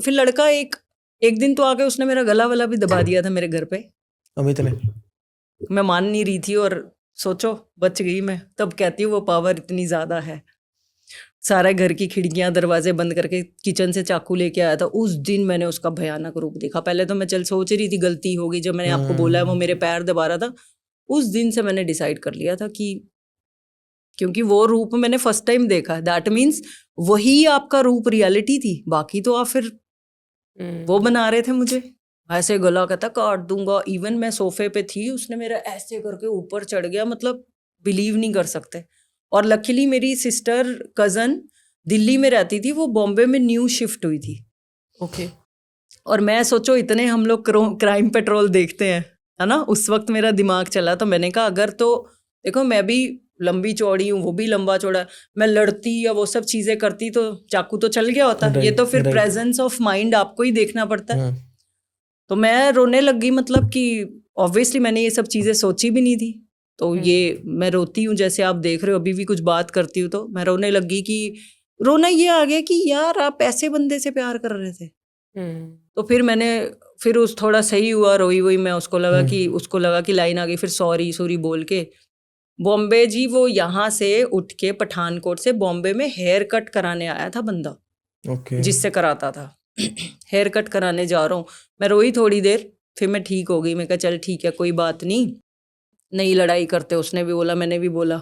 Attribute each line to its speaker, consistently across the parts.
Speaker 1: फिर लड़का एक दिन तो आके उसने मेरा गला वाला भी दबा दिया था मेरे घर पे,
Speaker 2: अमित ने।
Speaker 1: मैं मान नहीं रही थी और सोचो बच गई मैं। तब कहती हूँ वो पावर इतनी ज्यादा है। सारे घर की खिड़कियां दरवाजे बंद करके किचन से चाकू लेके आया था। उस दिन मैंने उसका भयानक रूप देखा। पहले तो मैं चल सोच रही थी गलती होगी, जब मैंने आपको बोला है वो मेरे पैर दबा रहा था, उस दिन से मैंने डिसाइड कर लिया था कि क्योंकि वो रूप मैंने फर्स्ट टाइम देखा, दैट मीन्स वही आपका रूप रियलिटी थी, बाकी तो आप फिर वो बना रहे थे मुझे। ऐसे गला कहता काट दूंगा। इवन मैं सोफे पे थी, उसने मेरा ऐसे करके ऊपर चढ़ गया, मतलब बिलीव नहीं कर सकते। और लकीली मेरी सिस्टर कजन दिल्ली में रहती थी, वो बॉम्बे में न्यू शिफ्ट हुई थी।
Speaker 3: ओके।
Speaker 1: और मैं सोचो इतने हम लोग क्राइम पेट्रोल देखते हैं, है ना, उस वक्त मेरा दिमाग चला। तो मैंने कहा अगर तो देखो मैं भी लंबी चौड़ी हूँ, वो भी लंबा चौड़ा, मैं लड़ती या वो सब चीजें करती तो चाकू तो चल गया होता। ये तो फिर प्रेजेंस ऑफ माइंड आपको ही देखना पड़ता है। तो मैं रोने लग गई, मतलब कि ऑब्वियसली मैंने ये सब चीजें सोची भी नहीं थी। तो ये मैं रोती हूँ, जैसे आप देख रहे हो अभी भी कुछ बात करती हूँ तो मैं रोने लग गई कि रोना ये आ गया कि यार आप ऐसे बंदे से प्यार कर रहे थे। तो फिर मैंने फिर उस थोड़ा सही हुआ, रोई वही मैं, उसको लगा कि लाइन आ गई, फिर सॉरी बोल के बॉम्बे जी वो यहाँ से उठ के पठानकोट से बॉम्बे में हेयर कट कराने आया था बंदा, जिससे कराता था। हेयर कट कराने जा रहा हूँ, मैं रोई थोड़ी देर, फिर मैं ठीक हो गई। मैं कहा चल ठीक है कोई बात नहीं लड़ाई करते। उसने भी बोला मैंने भी बोला।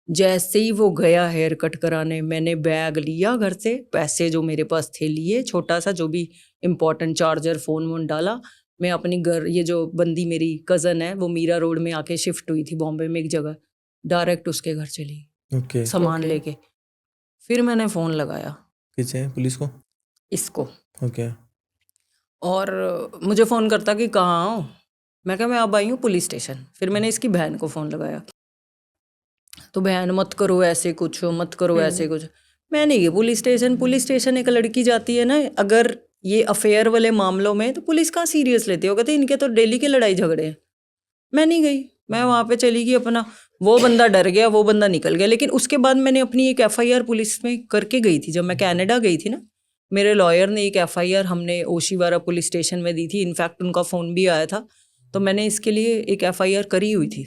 Speaker 1: जैसे ही वो गया हेयर कट कराने, मैंने बैग लिया घर से, पैसे जो मेरे पास थे लिए, छोटा सा जो भी इम्पोर्टेंट चार्जर फोन वोन डाला। मैं अपनी घर, ये जो बंदी मेरी कज़न है वो मीरा रोड में आके शिफ्ट हुई थी बॉम्बे में एक जगह, डायरेक्ट उसके घर चली सामान लेके। फिर मैंने फ़ोन लगाया
Speaker 2: किसे, पुलिस को?
Speaker 1: इसको।
Speaker 2: ओके।
Speaker 1: और मुझे फ़ोन करता कि कहाँ हो, मैं कहा मैं अब आई हूँ पुलिस स्टेशन। फिर मैंने इसकी बहन को फ़ोन लगाया, तो बहन मत करो ऐसे कुछ, मत करो ऐसे कुछ। मैं नहीं गई पुलिस स्टेशन एक लड़की जाती है ना, अगर ये अफेयर वाले मामलों में तो पुलिस कहाँ सीरियस लेती हो, कहते इनके तो डेली के लड़ाई झगड़े हैं। मैं नहीं गई, मैं वहाँ पे चली गई अपना। वो बंदा डर गया, वो बंदा निकल गया। लेकिन उसके बाद मैंने अपनी एक FIR पुलिस में करके गई थी। जब मैं कनाडा गई थी ना, मेरे लॉयर ने एक FIR हमने ओशीवारा पुलिस स्टेशन में दी थी। इनफैक्ट उनका फ़ोन भी आया था, तो मैंने इसके लिए एक FIR करी हुई थी।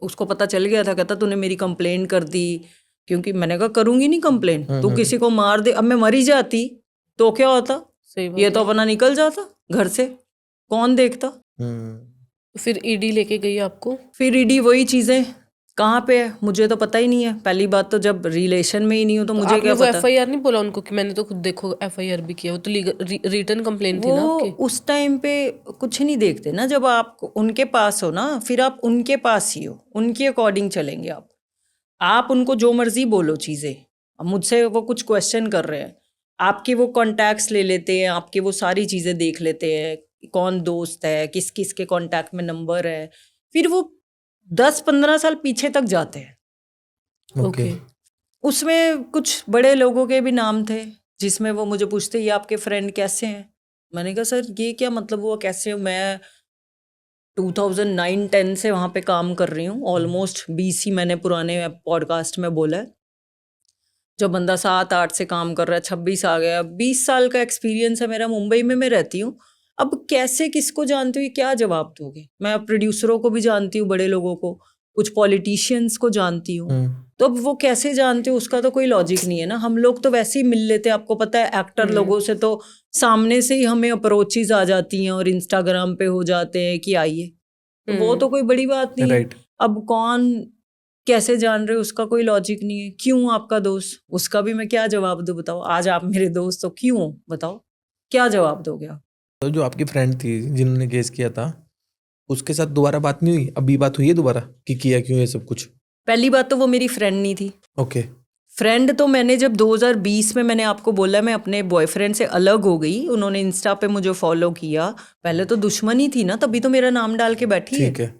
Speaker 1: उसको पता चल गया था, कहता तूने मेरी कंप्लेंट कर दी। क्योंकि मैंने कहा करूंगी नहीं कंप्लेंट, तू किसी को मार दे, अब मैं मरी जाती तो क्या होता, ये तो अपना निकल जाता घर से, कौन देखता।
Speaker 3: फिर ईडी लेके गई आपको?
Speaker 1: फिर ईडी वही चीजें, कहाँ पे है मुझे तो पता ही नहीं है। पहली बात तो जब रिलेशन में ही नहीं हो तो मुझे क्या पता।
Speaker 3: FIR नहीं बोला उनको कि मैंने तो खुद देखो FIR भी किया, वो तो रिटन कंप्लेंट थी ना आपकी।
Speaker 1: उस टाइम पे कुछ नहीं देखते ना, जब आप उनके पास हो ना, फिर आप उनके पास ही हो, उनके अकॉर्डिंग चलेंगे आप उनको जो मर्जी बोलो चीज़ें। अब मुझसे वो कुछ क्वेश्चन कर रहे हैं, आपके वो कॉन्टैक्ट्स ले लेते हैं, आपके वो सारी चीज़ें देख लेते हैं, कौन दोस्त है, किस किस के कॉन्टैक्ट में नंबर है। फिर वो 10-15 साल पीछे तक जाते हैं।
Speaker 3: ओके।
Speaker 1: उसमें कुछ बड़े लोगों के भी नाम थे, जिसमें वो मुझे पूछते ये आपके फ्रेंड कैसे हैं। मैंने कहा सर ये क्या मतलब हुआ कैसे हूँ, मैं 2009-10 से वहाँ पे काम कर रही हूँ। ऑलमोस्ट 20 ही मैंने पुराने पॉडकास्ट में बोला है। जो बंदा 7-8 से काम कर रहा है, 26 आ गया, 20 साल का एक्सपीरियंस है मेरा, मुंबई में मैं रहती हूँ। अब कैसे किसको जानती हूँ, क्या जवाब दोगे। मैं प्रोड्यूसरों को भी जानती हूँ, बड़े लोगों को, कुछ पॉलिटिशियंस को जानती हूँ। तो अब वो कैसे जानते हो उसका तो कोई लॉजिक नहीं है ना। हम लोग तो वैसे ही मिल लेते हैं, आपको पता है एक्टर लोगों से तो सामने से ही हमें अप्रोचेज आ जाती हैं और इंस्टाग्राम पे हो जाते हैं कि आइए, तो वो तो कोई बड़ी बात नहीं है। अब कौन कैसे जान रहे हो उसका कोई लॉजिक नहीं है। क्यों आपका दोस्त, उसका भी मैं क्या जवाब दूं बताओ। आज आप मेरे दोस्त हो, क्यों बताओ, क्या जवाब दोगे आप।
Speaker 2: तो जो आपकी फ्रेंड थी जिन्होंने केस किया था, उसके साथ दोबारा बात नहीं हुई? अभी बात हुई है दोबारा कि किया क्यों ये सब कुछ?
Speaker 1: पहली बात तो वो मेरी फ्रेंड नहीं थी।
Speaker 2: ओके।
Speaker 1: फ्रेंड तो मैंने जब 2020 में, मैंने आपको बोला मैं अपने बॉयफ्रेंड से अलग हो गई, उन्होंने इंस्टा पे मुझे फॉलो किया, पहले तो दुश्मनी थी ना, तभी तो मेरा नाम डाल के बैठी है।
Speaker 2: ठीक है।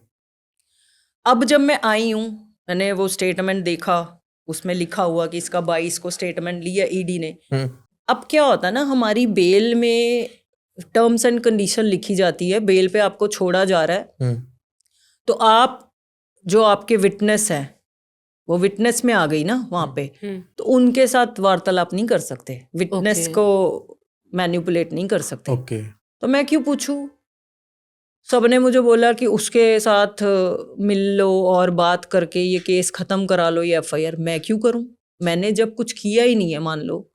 Speaker 1: अब जब मैं आई हूँ, मैंने वो स्टेटमेंट देखा, उसमें लिखा हुआ कि इसका 22 को स्टेटमेंट लिया ईडी ने। अब क्या होता है ना, हमारी बेल में टर्म्स एंड कंडीशन लिखी जाती है, बेल पे आपको छोड़ा जा रहा है, तो आप जो आपके विटनेस हैं, वो विटनेस में आ गई ना वहाँ पे, तो उनके साथ वार्तालाप नहीं कर सकते। विटनेस को मैनिपुलेट नहीं कर सकते।
Speaker 2: ओके।
Speaker 1: तो मैं क्यों पूछूं? सबने मुझे बोला कि उसके साथ मिल लो और बात करके ये केस खत्म करा लो, ये एफआईआर। मैं क्यों करूं? मैंने जब कुछ किया ही नहीं है, मान लो